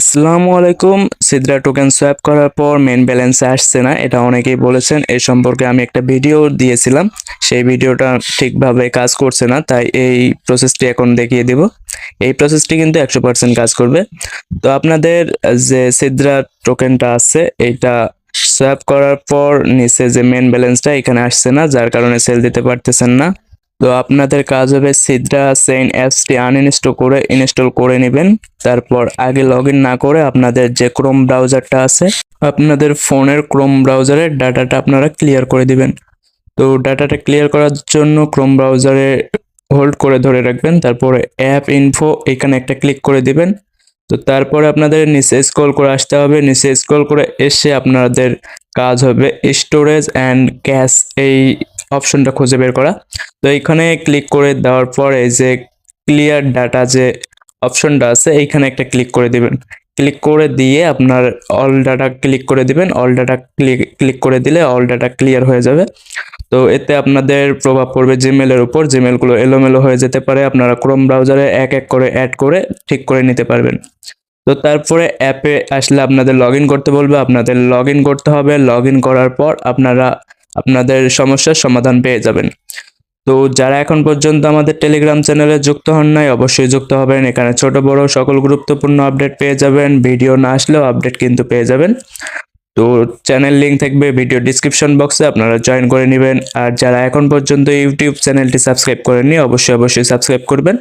আসসালামু আলাইকুম। সিদ্রা token swap করার পর মেইন ব্যালেন্সে আসছে না, এটা অনেকেই বলেছেন। এই সম্পর্কে আমি একটা ভিডিও দিয়েছিলাম, সেই ভিডিওটা ঠিকভাবে কাজ করছে না, তাই এই প্রসেসটি এখন দেখিয়ে দিব। এই প্রসেসটি কিন্তু 100% কাজ করবে। তো আপনাদের যে সিদ্রা টোকেনটা আছে এইটা সোয়াপ করার পর নিচে যে মেইন ব্যালেন্সটা এখানে আসছে না, যার কারণে সেল দিতে পারতেছেন না। তো আপনাদের কাজ হবে সিদ্রা চেইন অ্যাপসটি ইনস্টল করে নেবেন। তারপর আগে লগ ইন না করে আপনাদের যে ক্রোম ব্রাউজারটা আছে, আপনাদের ফোনের ক্রোম ব্রাউজারের ডাটাটা আপনারা ক্লিয়ার করে দিবেন। তো ডাটাটা ক্লিয়ার করার জন্য ক্রোম ব্রাউজারে হোল্ড করে ধরে রাখবেন, তারপরে অ্যাপ ইনফো এখানে একটা ক্লিক করে দিবেন। তো তারপরে আপনাদের নিচে স্ক্রল করে আসতে হবে, নিচে স্ক্রল করে এসে আপনাদের কাজ হবে স্টোরেজ অ্যান্ড ক্যাশ এই অপশনটা খুঁজে বের করা। তো এইখানে ক্লিক করে দেওয়ার পর এই যে ক্লিয়ার ডাটা যে অপশনটা আছে এইখানে একটা ক্লিক করে দিবেন। ক্লিক করে দিয়ে আপনার অল ডাটা ক্লিক করে দিবেন। অল ডাটা ক্লিক করে দিলে অল ডাটা ক্লিয়ার হয়ে যাবে। তো এতে আপনাদের প্রভাব পড়বে জিমেলের উপর। জিমেলগুলো এলোমেলো হয়ে যেতে পারে, আপনারা ক্রোম ব্রাউজারে এক এক করে অ্যাড করে ঠিক করে নিতে পারবেন। তো তারপরে অ্যাপে আসলে আপনাদের লগ ইন করতে বলবে, আপনাদের লগ ইন করতে হবে। লগ ইন করার পর আপনারা আপনাদের সমস্যার সমাধান পেয়ে যাবেন। তো যারা এখন পর্যন্ত আমাদের টেলিগ্রাম চ্যানেলে যুক্ত হন নাই, অবশ্যই যুক্ত হবেন। এখানে ছোট বড় সকল গুরুত্বপূর্ণ আপডেট পেয়ে যাবেন, ভিডিও না আসলেও আপডেট কিন্তু পেয়ে যাবেন। তো চ্যানেল লিঙ্ক থাকবে ভিডিও ডিসক্রিপশন বক্সে, আপনারা জয়েন করে নেবেন। আর যারা এখন পর্যন্ত ইউটিউব চ্যানেলটি সাবস্ক্রাইব করেননি, অবশ্যই সাবস্ক্রাইব করবেন।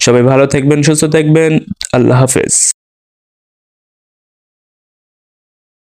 সবাই ভালো থাকবেন, সুস্থ থাকবেন। আল্লাহ হাফেজ।